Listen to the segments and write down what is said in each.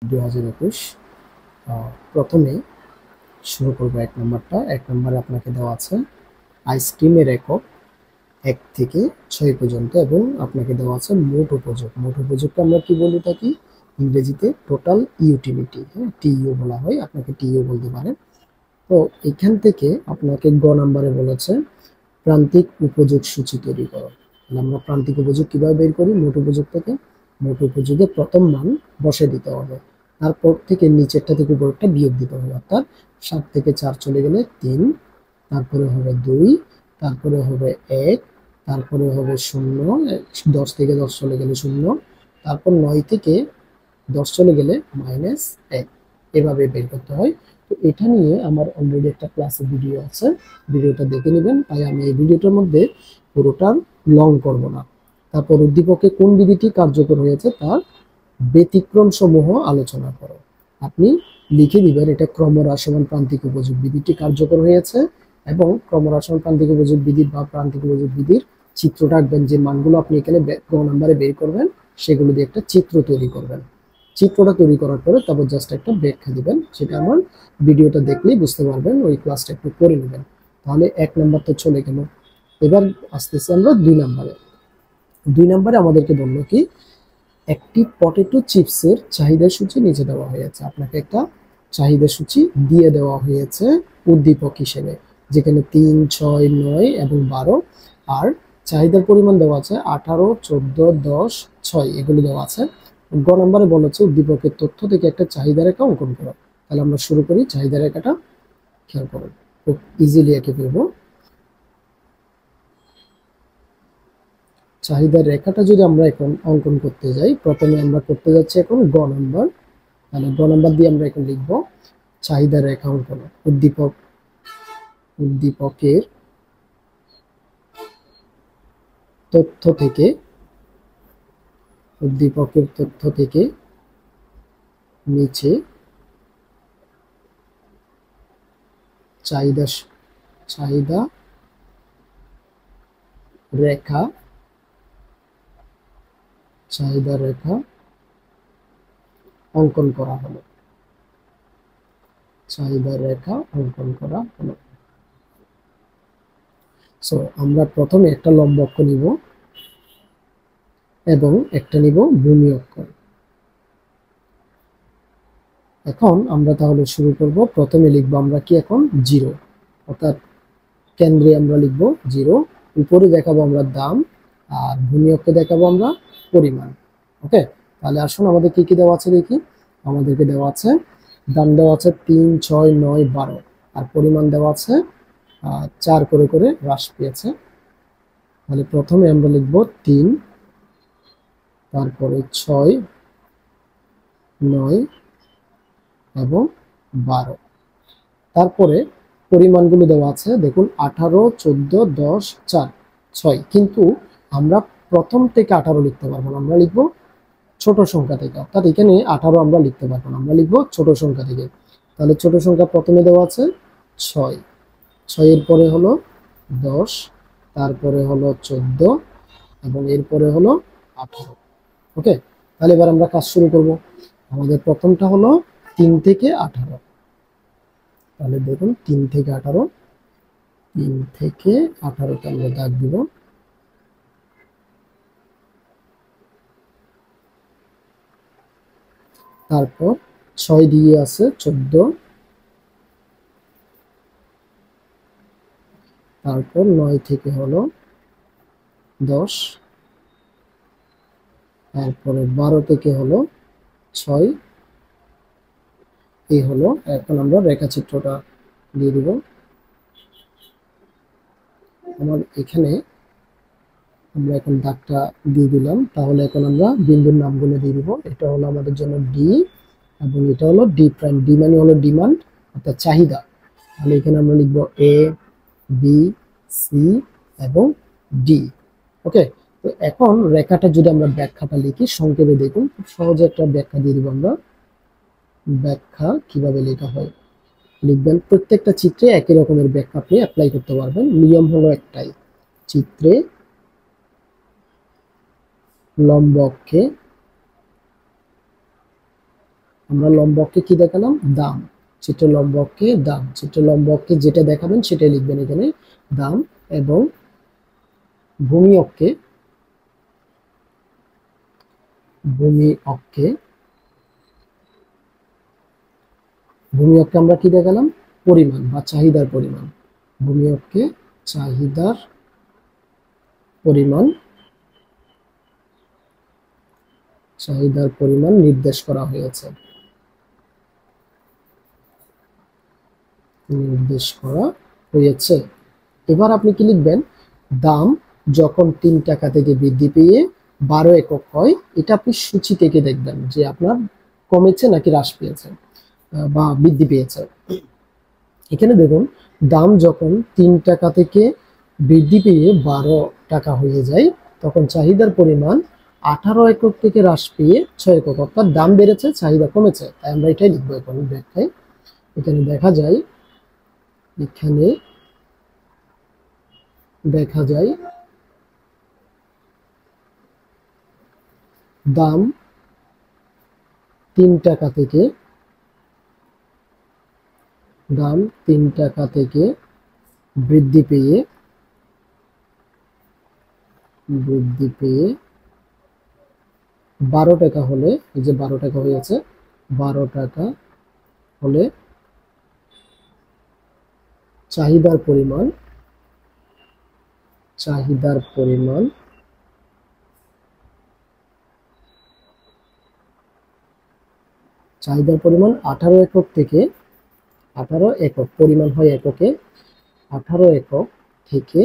2021 প্রথমে শুরু করব এক নম্বরটা। এক নম্বরে আপনাকে দেওয়া আছে আইসক্রিমের একক 1 থেকে 6 পর্যন্ত এবং আপনাকে দেওয়া আছে মোট উপযোগ। মোট উপযোগটা আমরা কি বলে থাকি ইংরেজিতে টোটাল ইউটিলিটি, হ্যাঁ টিইউ বলা হয়, আপনাকে টিইউ বলতে পারেন। তো এখান থেকে আপনাকে গ নম্বরে বলেছে প্রান্তিক উপযোগ সূচি তৈরি করো। তাহলে আমরা প্রান্তিক উপযোগ কিভাবে বের করি? মোট উপযোগ থেকে মোট উপযোগে প্রথম মান বসে দিতে হবে, তারপর থেকে নিচেরটা থেকে উপরেরটা বিয়োগ দিতে হবে। অর্থাৎ 7 থেকে 4 চলে গেলে 3, তারপরে হবে 2, তারপরে হবে 1, তারপরে হবে 0, 10 থেকে 10 চলে গেলে 0, তারপর 9 থেকে 10 চলে গেলে -1, এভাবে বের করতে হয়। তো এটা নিয়ে আমার অলরেডি একটা ক্লাসে ভিডিও আছে, ভিডিওটা দেখে নেবেন। তাই আমি এই ভিডিওটার মধ্যে পুরোটার লং করব না। তারপর উদ্দীপকে কোন বিধিটি কার্যকর হয়েছে তার ব্যতিক্রম সমূহ আলোচনা করো। আপনি লিখে দিবেন এটা ক্রমহ্রাসমান প্রান্তিক উপযোগ বিধিটি কার্যকর হয়েছে এবং ক্রমহ্রাসমান প্রান্তিক উপযোগ বিধি বা প্রান্তিক উপযোগ বিধির চিত্রটা আঁকবেন। যে মানগুলো আপনি এখানে গ নম্বরে বের করবেন সেগুলো দিয়ে একটা চিত্র তৈরি করবেন। চিত্রটা তৈরি করার পরে তারপর জাস্ট একটা ব্যাখ্যা দিবেন, সেটা আমার ভিডিওটা দেখলেই বুঝতে পারবেন। ওই ক্লাসটা একটু করে নেবেন। তাহলে 1 নাম্বার তো চলে গেল। এবার আসতেছি আমরা 2 নাম্বারে। 2 নাম্বারে আমাদেরকে বললো কি একটি পটেটো চিপসের চাহিদা সূচি নিচে দেওয়া হয়েছে। আপনাকে একটা চাহিদা সূচি দিয়ে দেওয়া হয়েছে উদ্দীপক হিসেবে, যেখানে 3, 6, 9 এবং 12, আর চাহিদার পরিমাণ দেওয়া আছে 18, 14, 10, 6 এগুলো দেওয়া আছে। গ নম্বরে বলেছে উদ্দীপকের তথ্য থেকে একটা চাহিদা রেখা অঙ্কন করো। তাহলে আমরা শুরু করি। চাহিদা রেখাটা খেয়াল করুন, খুব ইজিলি এঁকে ফেলবো। চাহিদার রেখাটা যদি আমরা এখন অঙ্কন করতে যাই, প্রথমে আমরা করতে যাচ্ছি এখন গ নম্বর। তাহলে গ নম্বর দিয়ে আমরা এখন লিখব চাহিদা রেখা অঙ্কন। উদ্দীপকের তথ্য থেকে নিচে চাহিদা রেখা অঙ্কন করা হলো। চাহিদা রেখা অঙ্কন করা হলো। সো আমরা প্রথমে একটা লম্ব অক্ষ নিব এবং একটা নিব ভূমি অক্ষর। এখন আমরা তাহলে শুরু করব। প্রথমে লিখব আমরা কি এখন 0, অর্থাৎ কেন্দ্রে আমরা লিখব 0, উপরে দেখাবো আমরা দাম, আর ভূমি অক্ষে দেখাবো আমরা পরিমাণ। ওকে, তাহলে আসুন আমাদের কি কি দেওয়া আছে দেখি। আমাদেরকে দেওয়া আছে দাম দেওয়া আছে 3, 6, 9, 12, আর পরিমাণ দেওয়া আছে 4 করে করে হ্রাস পেয়েছে। তাহলে প্রথমে আমরা লিখব 3, তারপরে 6, 9 এবং 12। তারপরে পরিমাণগুলো দেওয়া আছে দেখুন 18, 14, 10, 4, 6, কিন্তু আমরা প্রথম থেকে 18 লিখতে পারবো না, আমরা লিখবো ছোট সংখ্যা থেকে। অর্থাৎ এখানে 18 আমরা লিখতে পারবো না, আমরা লিখবো ছোট সংখ্যা থেকে। তাহলে ছোট সংখ্যা প্রথমে দেওয়া আছে 6, 6 এর পরে হলো 10, তারপরে হলো 14 এবং এরপরে হলো 18। ওকে, তাহলে এবার আমরা কাজ শুরু করব। আমাদের প্রথমটা হলো 3 থেকে 18। তাহলে দেখুন 3 থেকে 18, 3 থেকে 18তে আমরা দাগ দিব। তারপর 6 দিয়ে আছে 14, তারপর 9 থেকে হলো 10, তারপরে 12 থেকে হলো 6, এই হলো। এখন আমরা রেখাচিত্রটা দিয়ে দিব। আমার এখানে আমরা এখন দাগটা দিয়ে দিলাম। তাহলে এখন আমরা বিন্দুর নামগুলো দিয়ে দিব। এটা হলো আমাদের জন্য ডি এবং এটা হলো ডি প্রাইম। ডি মানে হলো ডিমান্ড, অর্থাৎ চাহিদা। তাহলে এখানে আমরা লিখব এ, বি, সি এবং ডি। ওকে, তো এখন রেখাটা যদি আমরা ব্যাখ্যাটা লিখি সংক্ষেপে দেখুন, খুব সহজে একটা ব্যাখ্যা দিয়ে দিব আমরা। ব্যাখ্যা কিভাবে লেখা হয় লিখবেন। প্রত্যেকটা চিত্রে একই রকমের ব্যাখ্যা আপনি অ্যাপ্লাই করতে পারবেন। নিয়ম হলো একটাই, চিত্রে লম্ব অক্ষে আমরা লম্ব অক্ষে কি দেখালাম? দাম। চিত্র লম্ব অক্ষে দাম। চিত্র লম্ব অক্ষে যেটা দেখাবেন সেটাই লিখবেন এখানে, দাম। এবং ভূমি অক্ষে, ভূমি অক্ষে, ভূমি অক্ষে আমরা কি দেখালাম? পরিমাণ বা চাহিদার পরিমাণ। ভূমি অক্ষে চাহিদার পরিমাণ, চাহিদার পরিমাণ নির্দেশ করা হয়েছে, নির্দেশ করা হয়েছে। এবার আপনি কি লিখবেন? দাম যখন 3 টাকা থেকে বৃদ্ধি পেয়ে 12 একক হয়, এটা আপনি সূচি থেকে দেখবেন যে আপনার কমেছে নাকি হ্রাস পেয়েছে বা বৃদ্ধি পেয়েছে। এখানে দেখুন, দাম যখন 3 টাকা থেকে বৃদ্ধি পেয়ে 12 টাকা হয়ে যায়, তখন চাহিদার পরিমাণ 18 একক থেকে হ্রাস পেয়ে 6 একক, অর্থাৎ দাম বেড়েছে, চাহিদা কমেছে। তাই আমরা এটাই লিখবো এখন ব্যাখ্যায়। এখানে দেখা যায়, এখানে দেখা যায় দাম 3 টাকা থেকে, দাম 3 টাকা থেকে বৃদ্ধি পেয়ে, বৃদ্ধি পেয়ে 12 টাকা হলে, এই যে 12 টাকা হয়েছে, 12 টাকা হলে চাহিদার পরিমাণ, চাহিদার পরিমাণ চাহিদার পরিমাণ 18 একক থেকে, 18 একক পরিমাণ হয় এককে, 18 একক থেকে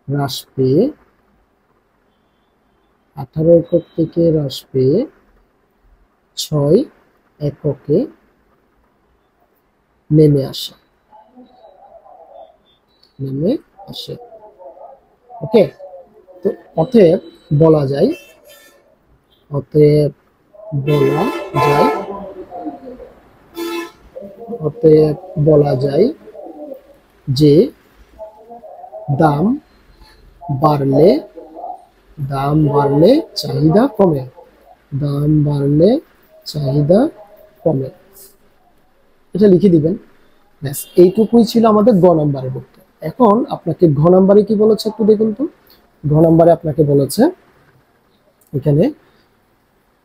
হ্রাস পেয়ে, 18 একক থেকে হ্রাস পেয়ে 6 এককে নেমে আসে, নেমে আসে। ওকে, তো অতএব বলা যায়, অতএব বলা যায়, অতএব বলা যায় যে দাম বাড়লে, দাম বাড়লে চাহিদা কমে, দাম বাড়লে চাহিদা কমে। এটা লিখে দিবেন। ব্যাস, এইটুকুই ছিল আমাদের গ নাম্বারের বক্তব্য। এখন আপনাকে ঘ নাম্বারে কি বলেছে একটু দেখুন তো। ঘ নাম্বারে আপনাকে বলেছে এখানে,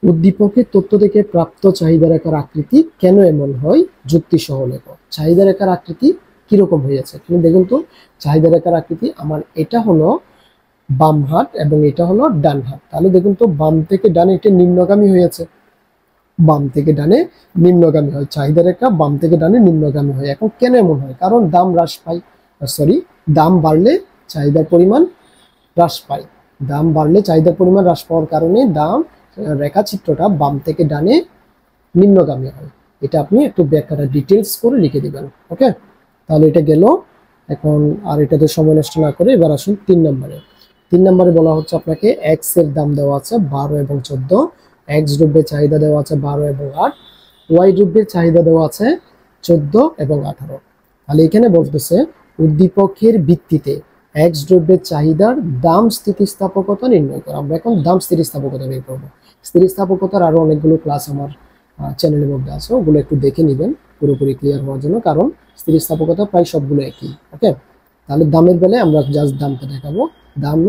উদ্দীপকের তথ্য থেকে প্রাপ্ত চাহিদা রেখার আকৃতি কেন এমন হয়, যুক্তি সহ লেখো। চাহিদা রেখার আকৃতি কিরকম হয়েছে তুমি দেখুন তো। চাহিদা রেখার আকৃতি আমার, এটা হলো বাম হাত এবং এটা হলো ডান হাত। তাহলে দেখুন তো, বাম থেকে ডানে এটা নিম্নগামী হয়েছে, বাম থেকে ডানে নিম্নগামী হয়। চাহিদা রেখা বাম থেকে ডানে নিম্নগামী হয়। এখন কেন এমন হয়? কারণ দাম হ্রাস পায়, সরি, দাম বাড়লে চাহিদার পরিমাণ হ্রাস পায়। দাম বাড়লে চাহিদার পরিমাণ হ্রাস পাওয়ার কারণে দাম রেখাচিত্রটা বাম থেকে ডানে নিম্নগামী হয়। এটা আপনি একটু ব্যাখ্যাটা ডিটেলস করে লিখে দিবেন। ওকে, তাহলে এটা গেল। এখন আর এটাতে সময় নষ্ট না করে এবার আসুন 3 নম্বরে। 3 নম্বরে বলা হচ্ছে আপনাকে এক্স এর দাম দেওয়া আছে 12 এবং 14, এক্স দ্রব্যের চাহিদা দেওয়া আছে 12 এবং 8, ওয়াই দ্রব্যের চাহিদা দেওয়া আছে 14 এবং 18। তাহলে এখানে বলতেছে উদ্দীপকের ভিত্তিতে এক্স দ্রব্যের চাহিদার দাম স্থিতিস্থাপকতা নির্ণয় করা। আমরা এখন দাম স্থিতিস্থাপকতা বের করবো। স্থিতিস্থাপকতার আরো অনেকগুলো ক্লাস আমার চ্যানেলের মধ্যে আছে, ওগুলো একটু দেখে নেবেন পুরোপুরি ক্লিয়ার হওয়ার জন্য, কারণ স্থিতিস্থাপকতা প্রায় সবগুলো একই। ওকে, তাহলে দামের বেলায় আমরা জাস্ট দামটা দেখাবো। দাম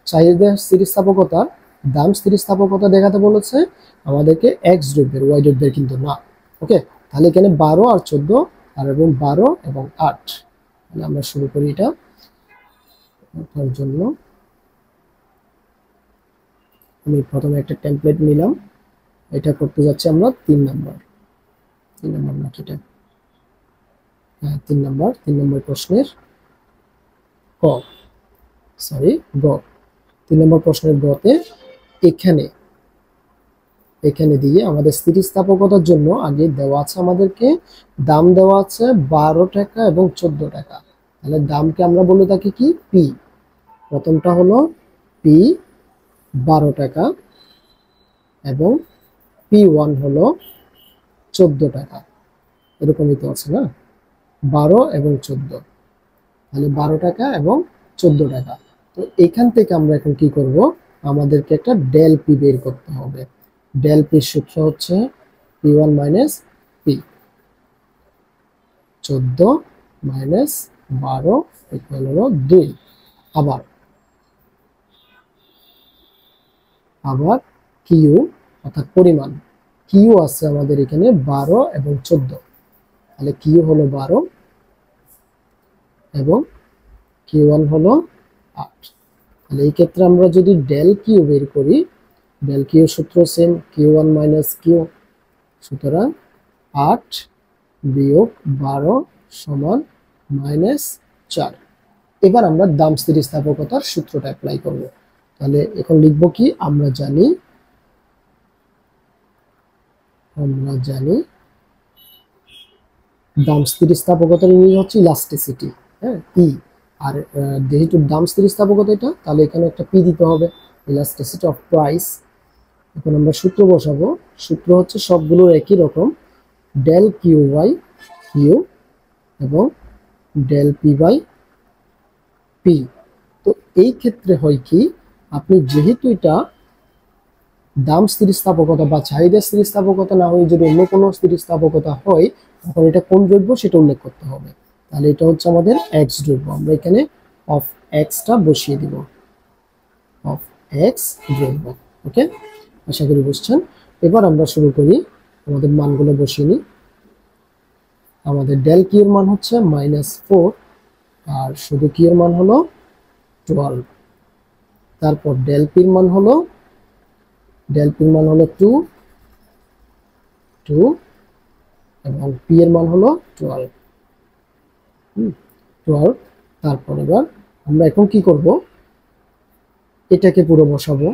চাহিদা স্থিতিস্থাপকতা, দাম স্থিতিস্থাপকতা দেখাতে বলেছে আমাদেরকে এক্স দ্রব্যের, ওয়াই দ্রব্যের কিন্তু না। ওকে, তাহলে এখানে 12 আর 14 আর এবং 12 এবং 8। তাহলে আমরা শুরু করি এটা। তার জন্য আমি প্রথমে একটা টেমপ্লেট নিলাম, এটা করতে যাচ্ছি আমরা 3 নম্বর। 3 নম্বর নাকি এটা? হ্যাঁ, 3 নম্বর। 3 নম্বর প্রশ্নের ক, সরি গ। 3 নম্বর প্রশ্নের গতে এখানে, এখানে দিয়ে আমাদের স্থিতিস্থাপকতার জন্য আগে দেওয়া আছে আমাদেরকে দাম দেওয়া আছে 12 টাকা এবং 14 টাকা। তাহলে দামকে আমরা বলে থাকি কি? পি। প্রথমটা হলো পি 12 টাকা এবং P1 হলো 14 টাকা। এরকমই তো আছে না, 12 এবং 14। তাহলে 12 টাকা এবং 14 টাকা। তো এখান থেকে আমরা এখন কি করব? আমাদেরকে একটা ডেল পি বের করতে হবে। ডেল পির সূত্র হচ্ছে P1 minus P, 14 minus 12 equal হলো 2। আবার আবার কিউ অর্থাৎ পরিমাণ, কিউ আছে আমাদের এখানে 12 এবং 14, তাহলে কিউ হলো 12 এবং কিউ1 হলো 8। তাহলে এই ক্ষেত্রে আমরা যদি ডেল কিউ বের করি, ডেল কিউ সূত্র সেম, কিউ1 মাইনাস কিউ, সুতরাং 8 বিয়োগ 12 সমান -4। এবার আমরা দাম স্থিতিস্থাপকতার সূত্রটা অ্যাপ্লাই করব। তাহলে এখন লিখব কি, আমরা জানি দাম স্থিতিস্থাপকতার ইংরেজি হচ্ছে ইলাস্টিসিটি, হ্যাঁ, পি। আর যেহেতু দাম স্থিতিস্থাপকতা এটা, তাহলে এখানে একটা পি দিতে হবে, ইলাস্টিসিটি অফ প্রাইস। এখন আমরা সূত্র বসাবো, সূত্র হচ্ছে সবগুলোর একই রকম, ডেল কিউ বাই কিউ এবং ডেল পি বাই পি। তো এই ক্ষেত্রে হয় কি, আপনি যেহেতু এটা দাম স্থিতিস্থাপকতা বা চাহিদা স্থিতিস্থাপকতা না হয়ে যদি অন্য কোনো স্থিতিস্থাপকতা হয়, তখন এটা কোন দ্রব্য সেটা উল্লেখ করতে হবে। তাহলে এটা হচ্ছে আমাদের এক্স দ্রব্য, আমরা এখানে অফ এক্সটা বসিয়ে দিব, অফ এক্স দ্রব্য। ওকে, আশা করি বুঝছেন। এবার আমরা শুরু করি, আমাদের মানগুলো বসিয়ে নিই। আমাদের ডেল কিউর মান হচ্ছে -4 আর শুধু কিউর মান হলো 12। তারপর ডেল পির মান হলো 2 এবং পি এর মান হলো 12। তারপর এবার আমরা এখন কি করব, এটাকে পুরো বসাবো,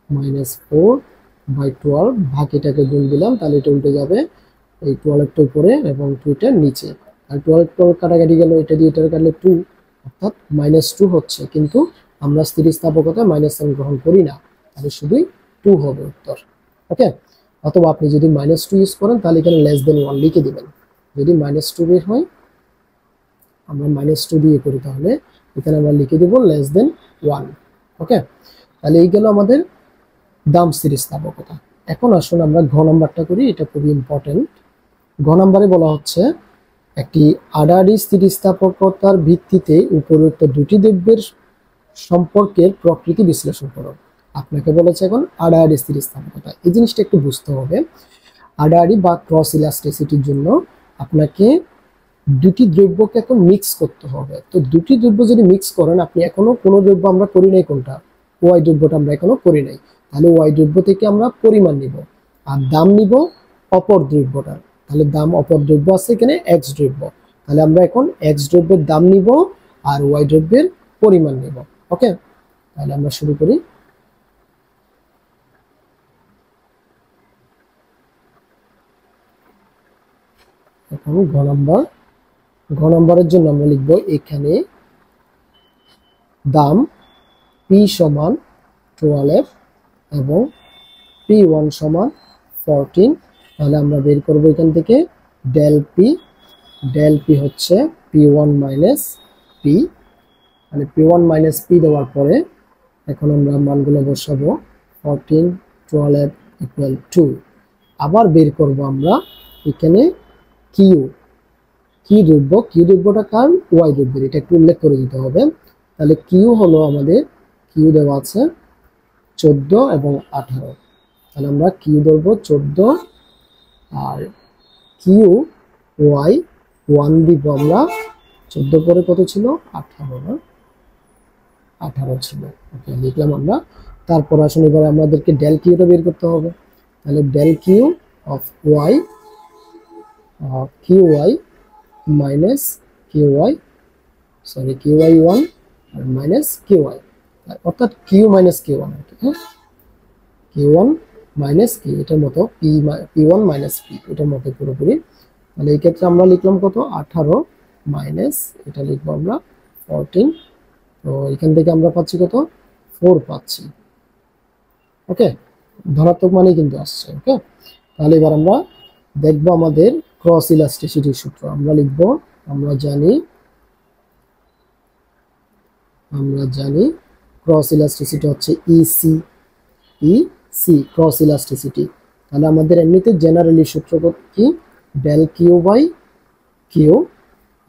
-4/12 ভাগ এটাকে গুণ দিলাম, তাহলে এটা উল্টে যাবে, এই 12টা উপরে এবং 2টা নিচে। আর 12 কাটাকাটি গেল, এটা দিয়ে এটা কাটলে 2, অর্থাৎ -2 হচ্ছে, কিন্তু আমরা স্থিতিস্থাপকতায় -1 গ্রহণ করি না, তাহলে শুধুই 2 হবে উত্তর। ওকে, অথবা আপনি যদি -2 ইউজ করেন তাহলে এখানে <1 লিখে দিবেন। যদি -2 বের হয়, আমরা -2 দিয়ে করি, তাহলে এখানে আমরা লিখে দেব <1। ওকে, তাহলে এই গেল আমাদের দাম স্থিতিস্থাপকতা। এখন আসুন আমরা ঘ নাম্বারটা করি, এটা খুবই ইম্পর্টেন্ট। ঘ নাম্বারে বলা হচ্ছে একটি আড়াআড়ি স্থিতিস্থাপকতার ভিত্তিতে উপরোক্ত দুটি দ্রব্যের সম্পর্কের প্রকৃতি বিশ্লেষণ করো। আপনাকে বলেছে এখন আড়াআড়ি স্থিতিস্থাপকতা, এই জিনিসটা একটু বুঝতে হবে। আড়াআড়ি বা ক্রস ইলাস্টিসিটির জন্য আপনাকে দুটি দ্রব্যকে এখন মিক্স করতে হবে। তো দুটি দ্রব্য যদি মিক্স করেন, আপনি এখনো কোনো দ্রব্য আমরা করি নাই, কোনটা, ওয়াই দ্রব্যটা আমরা এখনো করি নাই, তাহলে ওয়াই দ্রব্য থেকে আমরা পরিমাণ নিব আর দাম নিব অপর দ্রব্যটার। তাহলে দাম অপর দ্রব্য আছে এখানে এক্স দ্রব্য, তাহলে আমরা এখন এক্স দ্রব্যের দাম নিব আর ওয়াই দ্রব্যের পরিমাণ নিব। ওকে, তাহলে আমরা শুরু করি। এখন ঘ নম্বরের জন্য আমরা লিখব এখানে দাম পি সমান 12 এবং P1 সমান 14। তাহলে আমরা বের করব এখান থেকে ডেল পি হচ্ছে P1 মাইনাস পি, মানে P1 মাইনাস পি দেওয়ার পরে এখন আমরা মানগুলো বসাবো, 14 12 ইকুয়াল 2। আবার বের করব আমরা এখানে কিউ দ্রব্যটা কার, ওয়াই দ্রব্যের, এটা একটু উল্লেখ করে দিতে হবে। তাহলে কিউ হলো আমাদের, কিউ দেওয়া আছে 14 এবং 18, তাহলে আমরা কিউ ধরবো 14 আর কিউ ওয়াই 1 দিব আমরা, 14 পরে কত ছিল, 18 না, 18 ছিল। ওকে, লিখলাম আমরা। তারপর আসলে এবার আমাদেরকে ডেল কিউটা বের করতে হবে, তাহলে del Q of Y, Q Y minus Q Y, sorry Q Y 1 আর মাইনাস কিউ ওয়াই, অর্থাৎ কিউ মাইনাস কিউ ওয়ান আর কি, হ্যাঁ, কিউ1 মাইনাস কিউ, এটার মতো পি1 মাইনাস পি, এটার মতো পুরোপুরি। তাহলে এই ক্ষেত্রে আমরা লিখলাম কত, 18 মাইনাস এটা লিখবো আমরা 14, তো এখান থেকে আমরা পাচ্ছি কত, 4 পাচ্ছি। ওকে, ধনাত্মক মানেই কিন্তু আসছে। ওকে, তাহলে এবার আমরা দেখবো আমাদের ক্রস ইলাস্টিসিটির সূত্র। আমরা লিখবো, আমরা জানি ক্রস ইলাস্টিসিটি হচ্ছে ইসি, সি ক্রস ইলাস্টিসিটি। তাহলে আমাদের এমনিতে জেনারেলি সূত্র কি, ডেল কিউ বাই কিউ,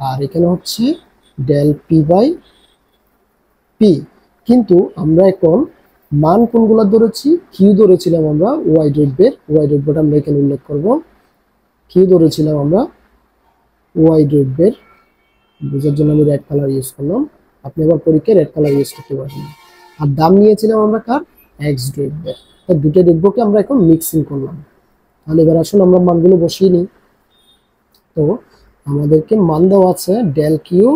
আর এখানে হচ্ছে ডেল পি বাই পি। কিন্তু আমরা এখন মান কোনগুলো ধরেছি, কিউ ধরেছিলাম আমরা ওয়াই দ্রব্যের, ওয়াই দ্রব্যটা আমরা এখানে উল্লেখ করব। কিউ ধরেছিলাম আমরা ওয়াই দ্রব্যের, বোঝার জন্য আমি রেড কালার ইউজ করলাম, আপনি আবার পরীক্ষায় রেড কালার ইউজ করতে পারবেন। আর দাম নিয়েছিলাম আমরা কার, এক্স দ্রব্যের। তো দুটো দ্রব্যকে আমরা এখন মিক্সিং করলাম। তাহলে এবার আসুন আমরা মানগুলো বসিয়ে নিই। তো আমাদেরকে মান দেওয়া আছে ডেল কিউ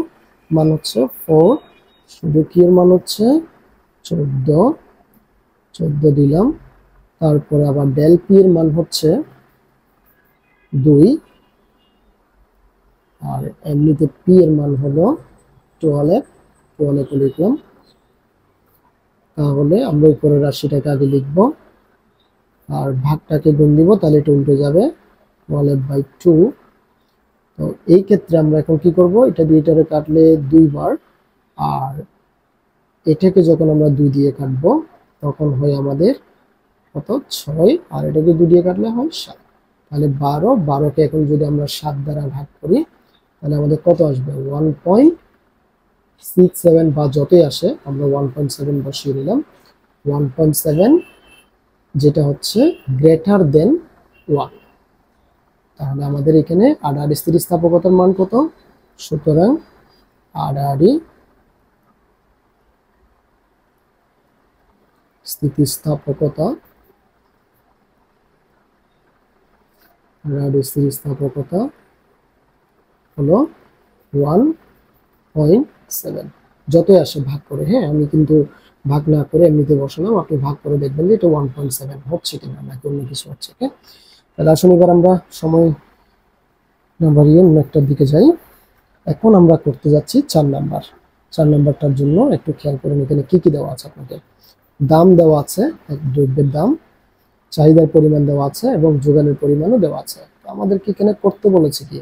মান হচ্ছে 4, শুধু কিউর মান হচ্ছে 14 দিলাম। তারপরে আবার ডেল পি এর মান হচ্ছে 2, আর এমনিতে পি এর মান হলো 12 লিখলাম। তাহলে আমরা উপরের রাশিটাকে আগে লিখব আর ভাগটাকে গুণ দিব, তাহলে এটা উল্টে যাবে 12/2। তো এই ক্ষেত্রে আমরা এখন কি করব, এটা দিয়ে এটারে কাটলে 2 বার, আর এটাকে যখন আমরা 2 দিয়ে কাটবো তখন হয় আমাদের কত, 6, আর এটাকে 2 দিয়ে কাটলে হয় 7। তাহলে 12কে এখন যদি আমরা 7 দ্বারা ভাগ করি তাহলে আমাদের কত আসবে, 1.67, বা যতই আসে আমরা 1.7 বসিয়ে নিলাম। 1.7 যেটা হচ্ছে গ্রেটার দেন 1। তাহলে আমাদের এখানে আড়াআড়ি স্থিতিস্থাপকতার মান কত, সুতরাং আড়াআড়ি স্থিতিস্থাপকতা, আড়াআড়ি স্থিতিস্থাপকতা হলো 1.7, যতই আসে ভাগ করে। হ্যাঁ, আমি কিন্তু ভাগ না করে এমনিতে বসালাম, আপনি ভাগ করে দেখবেন যে এটা 1.7 হচ্ছে কিনা নাকি অন্য কিছু হচ্ছে। তাহলে আসুন এবার আমরা সময় না বাড়িয়ে অন্য একটার দিকে যাই। এখন আমরা করতে যাচ্ছি 4 নাম্বার। 4 নাম্বারটার জন্য একটু খেয়াল করেন এখানে কি কি দেওয়া আছে। আপনাদের দাম দেওয়া আছে, এক দ্রব্যের দাম, চাহিদার পরিমাণ দেওয়া আছে এবং যোগানের পরিমাণও দেওয়া আছে। তো আমাদেরকে এখানে করতে বলেছে কি,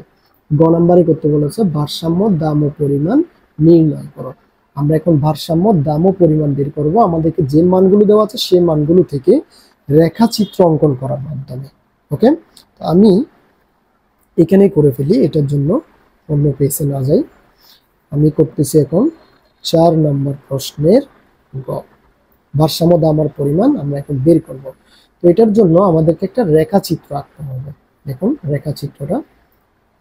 গ নাম্বারে করতে বলেছে ভারসাম্য দাম ও পরিমাণ নির্ণয় করো। আমরা এখন ভারসাম্য দাম ও পরিমাণ বের করব, আমাদেরকে যে মানগুলো দেওয়া আছে সেই মানগুলো থেকে রেখাচিত্র অঙ্কন করার মাধ্যমে। ওকে, তো আমি এখানেই করে ফেলি, এটার জন্য অন্য পেজে না যাই। আমি করতেছি এখন 4 নম্বর প্রশ্নের গ, ভারসাম্য দাম আর পরিমাণ আমরা এখন বের করব। তো এটার জন্য আমাদেরকে একটা রেখাচিত্র আঁকতে হবে। দেখুন রেখাচিত্রটা,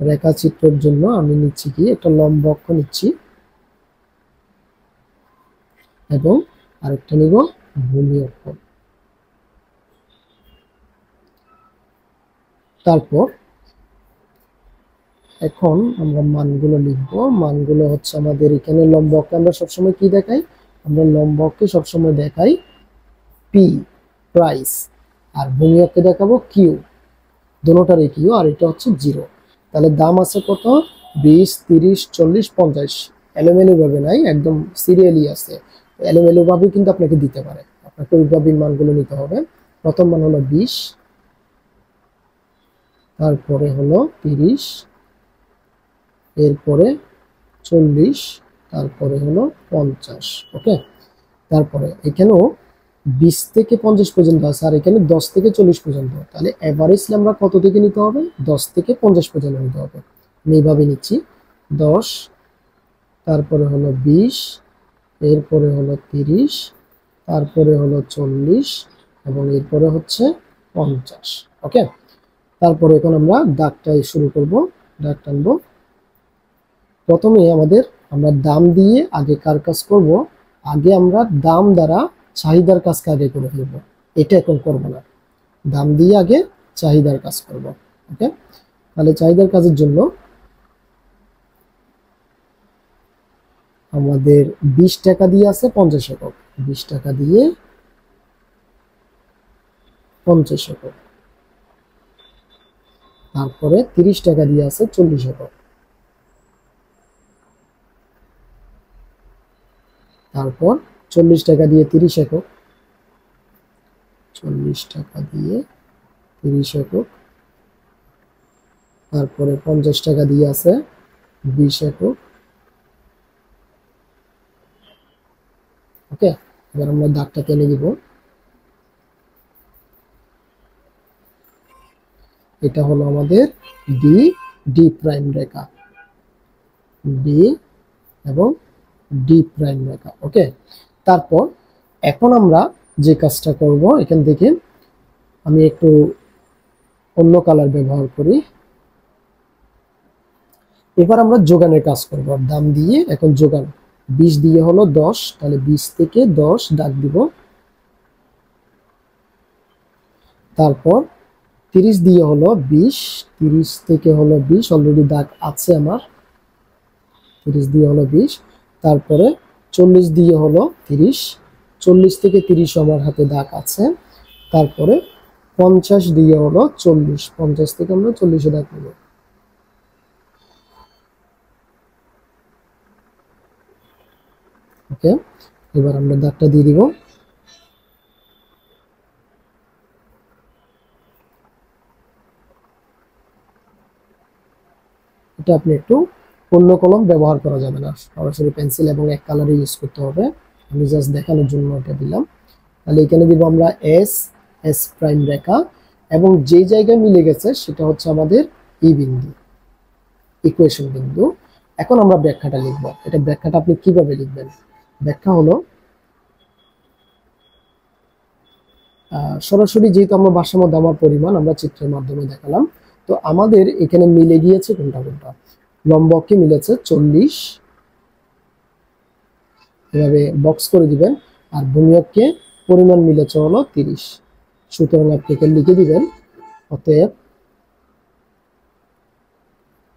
রেখাচিত্রের জন্য আমি নিচ্ছি কি, একটা লম্ব অক্ষ নিচ্ছি এবং আরেকটা নিব ভূমি অক্ষ। তারপর এখন আমরা মানগুলো লিখবো। মানগুলো হচ্ছে আমাদের এখানে লম্ব অক্ষে আমরা সবসময় কি দেখাই, আমরা লম্ব অক্ষে সবসময় দেখাই পি প্রাইস, আর ভূমি অক্ষে দেখাবো কিউ, দুটোটারই কিউ, আর এটা হচ্ছে 0। তাহলে দাম আছে কত, 20, 30, 40, 50, এলোমেলো ভাবে নাই, একদম সিরিয়ালি আছে। এলোমেলো ভাবে কিন্তু আপনাকে দিতে পারে, আপনাকে ওইভাবে মানগুলো নিতে হবে। প্রথম মান হলো 20, তারপরে হলো 30, এরপরে 40, তারপরে হলো 50। ওকে, তারপরে এখানেও 20 থেকে 50 পর্যন্ত আছে, আর এখানে 10 থেকে 40 পর্যন্ত। তাহলে এভারেজলি আমরা কত থেকে নিতে হবে, 10 থেকে 50 পর্যন্ত নিতে হবে। আমি এইভাবে নিচ্ছি 10, তারপরে হলো 20, এরপরে হলো 30, তারপরে হলো 40 এবং এরপরে হচ্ছে 50। ওকে, তারপরে এখন আমরা দাগটাই শুরু করব, দাগ টানবো। প্রথমে আমরা দাম দিয়ে আগে কার কাজ করব, আগে আমরা দাম দ্বারা চাহিদার কাজকে আগে করে ফেলবো, এটা এখন করবো না, দাম দিয়ে আগে চাহিদার কাজ করব। ওকে, তাহলে চাহিদার কাজের জন্য আমাদের 20 টাকা দিয়ে আছে 50 একক, 20 টাকা দিয়ে 50 একক। তারপরে 30 টাকা দিয়ে আছে 40 একক। তারপর 40 টাকা দিয়ে 30 একক, 40 টাকা দিয়ে 30 একক। তারপরে 50 টাকা দিয়ে আছে 20 একক। ওকে, এবার আমরা দাগটা টেনে দিব। এটা হলো আমাদের ডি, ডি প্রাইম রেখা, ডি এবং ডি প্রাইম রেখা। ওকে, তারপর এখন আমরা যে কাজটা করব, এখান থেকে আমি একটু অন্য কালার ব্যবহার করি। এবার আমরা যোগানের কাজ করব, দাম দিয়ে এখন যোগান। 20 দিয়ে হলো 10, তাহলে 20 থেকে 10 দাগ দিব। তারপর 30 দিয়ে হলো 20, 30 থেকে হলো 20, অলরেডি দাগ আছে আমার, 30 দিয়ে হলো 20। তারপরে 40 দিয়ে হলো 30, 40 থেকে 30 আমার হাতে দাগ আছে। তারপরে 50 দিয়ে হলো 40, 50 থেকে আমরা 40 দাগ নেব। ওকে, এবার আমরা দাগটা দিয়ে দিব। এটা আপনি একটু অন্য কলম ব্যবহার করা যাবে না, সরাসরি পেন্সিল এবং এক কালারে ইউজ করতে হবে। আমি জাস্ট দেখানোর জন্য এটা দিলাম। তাহলে এখানে দিব আমরা এস, এস প্রাইম রেখা, এবং যেই জায়গায় মিলে গেছে সেটা হচ্ছে আমাদের ই বিন্দু, ইকুয়েশন বিন্দু। এখন আমরা ব্যাখ্যাটা লিখব। এটা ব্যাখ্যাটা আপনি কিভাবে লিখবেন? ব্যাখ্যা হলো সরাসরি যেহেতু আমরা ভারসাম্য দামার পরিমাণ আমরা চিত্রের মাধ্যমে দেখালাম, তো আমাদের এখানে মিলে গিয়েছে কোনটা কোনটা। লম্বকে মিলেছে 40, এভাবে বক্স করে দিবেন, আর ভূমিয়ককে পরিমাণ মিলেছে হলো 30। সুতরাং আপনি এখানে লিখে দিবেন, অতএব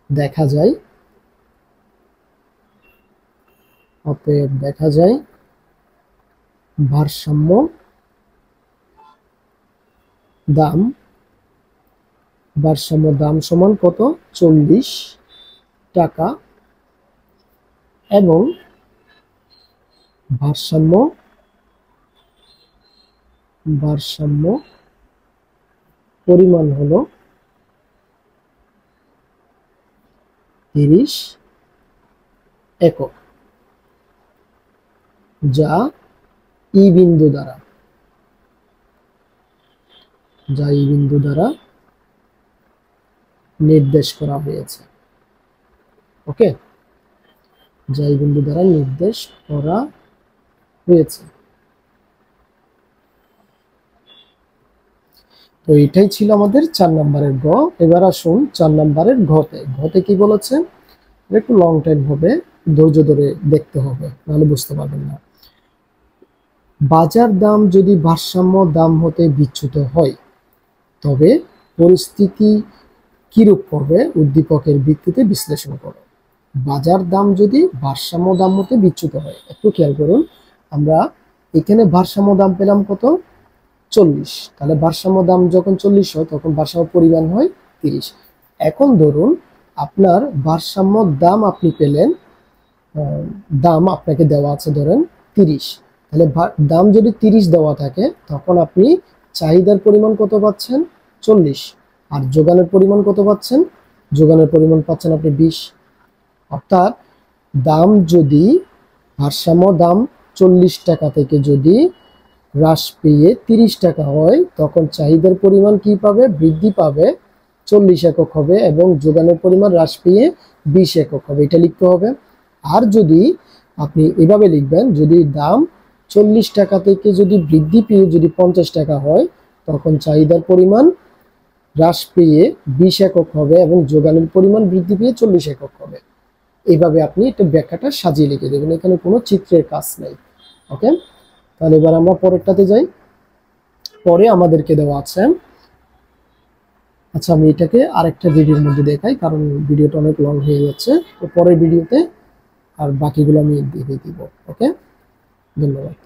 দেখা যায়, অতএব দেখা যায় ভারসাম্য দাম, ভারসাম্য দাম সমান কত? 40 টাকা, এবং ভারসাম্য, ভারসাম্য পরিমাণ হলো 30 একক, যা ই বিন্দু দ্বারা, যা ই বিন্দু দ্বারা নির্দেশ করা হয়েছে। ওকে, যা ই বিন্দু দ্বারা নির্দেশ করা হয়েছে। তো এটাই ছিল আমাদের 4 নম্বরের গ। এবার আসুন 4 নম্বরের ঘতে। ঘতে কি বলেছে? একটু লং টাইম হবে, ধৈর্য ধরে দেখতে হবে, নাহলে বুঝতে পারবেন না। বাজার দাম যদি ভারসাম্য দাম হতে বিচ্যুত হয়, তবে পরিস্থিতি কিরূপ হবে উদ্দীপকের ভিত্তিতে বিশ্লেষণ করো। বাজার দাম যদি ভারসাম্য দাম হতে বিচ্যুত হয়, একটু খেয়াল করুন, আমরা এখানে ভারসাম্য দাম পেলাম কত? 40। তাহলে ভারসাম্য দাম যখন 40 হয় তখন ভারসাম্য পরিমাণ হয় 30। এখন ধরুন আপনার ভারসাম্য দাম আপনি পেলেন, দাম আপনাকে দেওয়া আছে ধরেন 30, তাহলে দাম যদি 30 দেওয়া থাকে তখন আপনি চাহিদার পরিমাণ কত পাচ্ছেন? 40। আর যোগানের পরিমাণ কত পাচ্ছেন? যোগানের পরিমাণ পাচ্ছেন আপনি 20। অর্থাৎ দাম যদি, ভারসাম্য দাম 40 টাকা থেকে যদি হ্রাস পেয়ে 30 টাকা হয়, তখন চাহিদার পরিমাণ কি পাবে? বৃদ্ধি পাবে, 40 একক হবে, এবং যোগানের পরিমাণ হ্রাস পেয়ে 20 একক হবে। এটা লিখতে হবে। আর যদি আপনি এভাবে লিখবেন, যদি দাম 40 টাকা থেকে যদি বৃদ্ধি পেয়ে যদি 50 টাকা হয়, তখন চাহিদার পরিমাণ হ্রাস পেয়ে 20 একক হবে, এবং যোগানের পরিমাণ বৃদ্ধি পেয়ে 40 একক হবে। এইভাবে আপনি এটা ব্যাখ্যাটা সাজিয়ে লিখে দেবেন, এখানে কোনো চিত্রের কাজ নেই। ওকে, তাহলে এবার আমরা পরেরটাতে যাই। পরে আমাদেরকে দেওয়া আছে, আচ্ছা আমি এটাকে আরেকটা ভিডিওর মধ্যে দেখাই, কারণ ভিডিওটা অনেক লং হয়ে যাচ্ছে। তো পরের ভিডিওতে আর বাকিগুলো আমি দেখে দিব। ওকে, ধন্যবাদ।